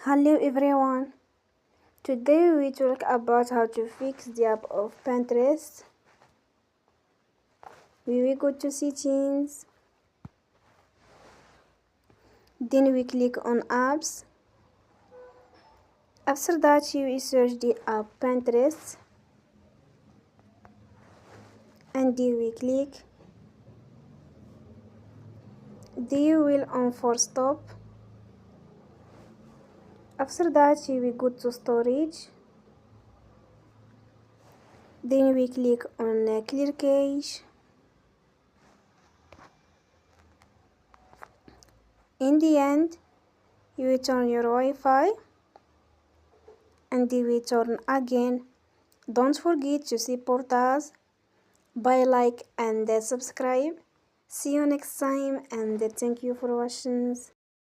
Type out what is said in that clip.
Hello everyone. Today we talk about how to fix the app of Pinterest. We will go to settings. Then we click on apps. After that you will search the app Pinterest. And then we click. Then you will on force stop. After that you will go to storage. Then we click on clear cache. In the end, you will turn your Wi-Fi and then we turn again. Don't forget to support us by like and subscribe. See you next time and thank you for watching.